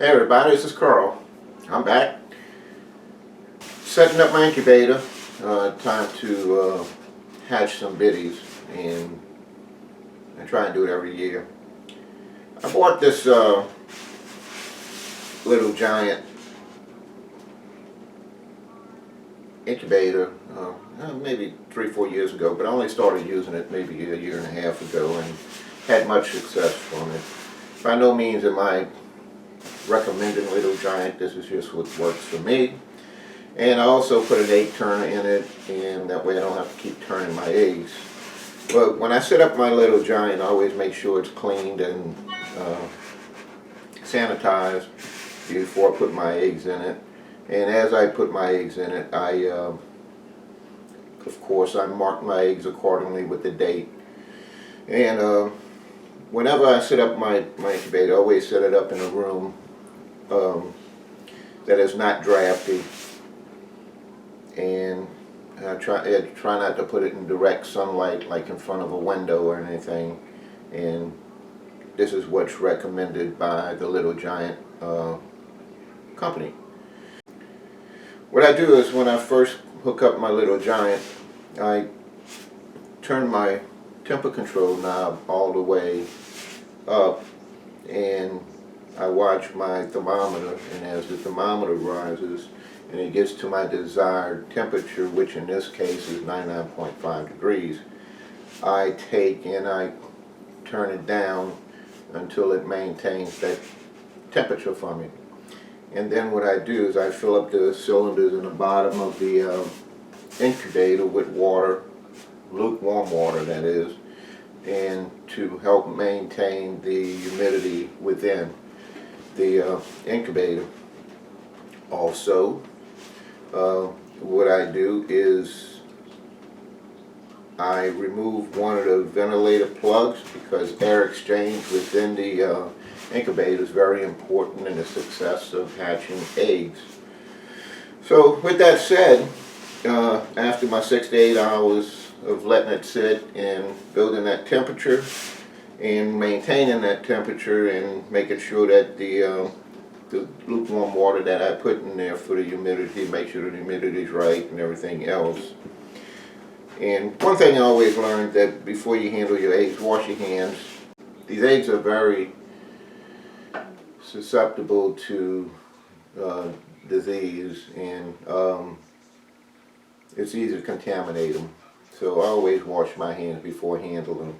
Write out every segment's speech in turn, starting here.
Hey everybody, this is Carl. I'm back. Setting up my incubator. Time to hatch some biddies, and I try and do it every year. I bought this little giant incubator maybe 3-4 years ago, but I only started using it maybe a year and a half ago and had much success from it. By no means am I recommending little giant. This is just what works for me. And I also put an egg turner in it, and that way I don't have to keep turning my eggs. But when I set up my little giant, I always make sure it's cleaned and sanitized before I put my eggs in it. And as I put my eggs in it, of course, I mark my eggs accordingly with the date. And whenever I set up my incubator, I always set it up in a room that is not drafty, and I try not to put it in direct sunlight, like in front of a window or anything. And this is what's recommended by the Little Giant company. What I do is, when I first hook up my Little Giant, I turn my temper control knob all the way up, and I watch my thermometer, and as the thermometer rises and it gets to my desired temperature, which in this case is 99.5 degrees, I take and I turn it down until it maintains that temperature for me. And then what I do is I fill up the cylinders in the bottom of the incubator with water, lukewarm water that is, and to help maintain the humidity within the incubator. Also, what I do is I remove one of the ventilator plugs, because air exchange within the incubator is very important in the success of hatching eggs. So with that said, after my 6 to 8 hours of letting it sit and building that temperature and maintaining that temperature and making sure that the lukewarm water that I put in there for the humidity, make sure the humidity is right and everything else. And one thing I always learned, that before you handle your eggs, wash your hands. These eggs are very susceptible to disease, and it's easy to contaminate them. So I always wash my hands before handling them.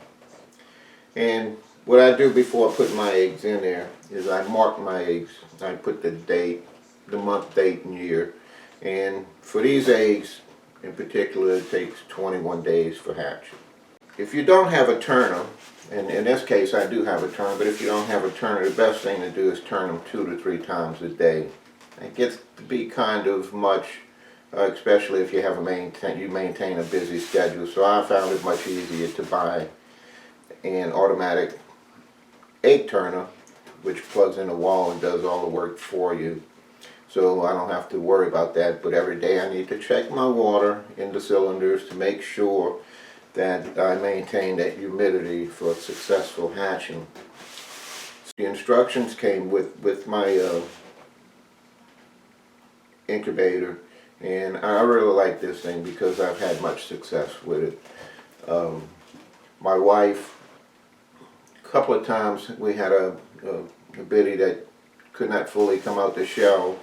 And what I do before I put my eggs in there is I mark my eggs. I put the date, the month, date, and year. And for these eggs in particular, it takes 21 days for hatching. If you don't have a turner, and in this case I do have a turner, but if you don't have a turner, the best thing to do is turn them 2 to 3 times a day. It gets to be kind of much, especially if you maintain a busy schedule. So I found it much easier to buy an automatic egg turner, which plugs in the wall and does all the work for you. So I don't have to worry about that. But every day I need to check my water in the cylinders to make sure that I maintain that humidity for successful hatching. The instructions came with my incubator, and I really like this thing because I've had much success with it. My wife, a couple of times we had a biddy that could not fully come out the shell,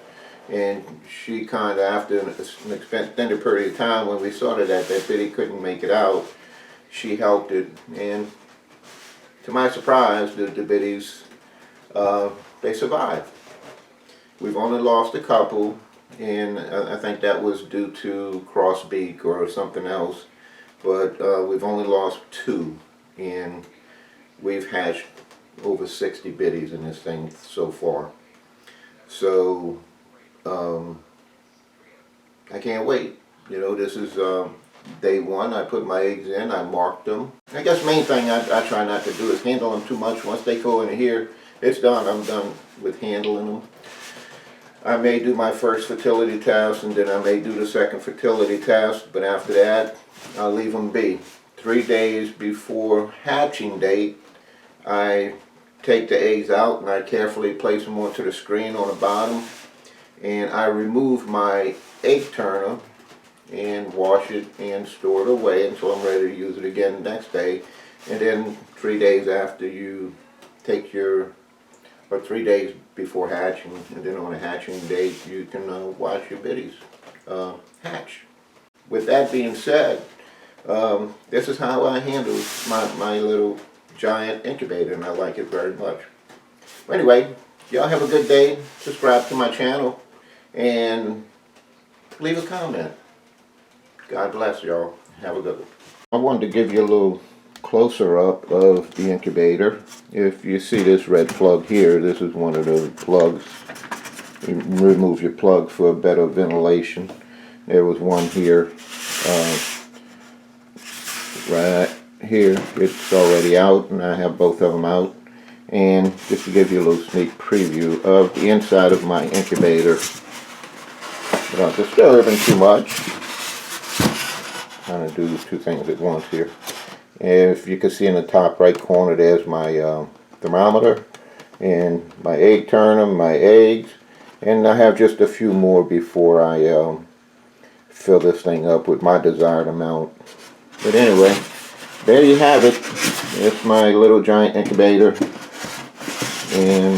and she kind of, after an extended period of time, when we saw that biddy couldn't make it out, she helped it, and to my surprise, the biddies, they survived. We've only lost a couple, and I think that was due to crossbeak or something else, but we've only lost 2, and we've hatched over 60 biddies in this thing so far. So I can't wait. You know, this is day 1. I put my eggs in, I marked them. I guess main thing I try not to do is handle them too much. Once they go in here, it's done. I'm done with handling them. I may do my first fertility test, and then I may do the second fertility test, but after that, I'll leave them be. 3 days before hatching date, I take the eggs out and I carefully place them onto the screen on the bottom, and I remove my egg turner and wash it and store it away until I'm ready to use it again the next day. And then 3 days after you take your, or 3 days before hatching, and then on a hatching date you can watch your biddies hatch. With that being said, this is how I handle my little giant incubator, and I like it very much. Anyway, y'all have a good day. Subscribe to my channel and leave a comment. God bless y'all. Have a good one. I wanted to give you a little closer up of the incubator. If you see this red plug here, this is one of the plugs. You remove your plug for better ventilation. There was one here, right here. It's already out, and I have both of them out. And just to give you a little sneak preview of the inside of my incubator, without disturbing too much. Trying to do two things at once here. If you can see in the top right corner, there's my thermometer and my egg turner, my eggs, and I have just a few more before I fill this thing up with my desired amount. But anyway, there you have it. It's my little giant incubator, and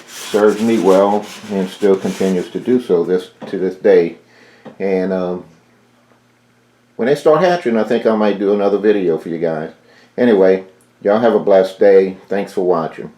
serves me well and still continues to do so to this day. And when they start hatching, I think I might do another video for you guys. Anyway, y'all have a blessed day. Thanks for watching.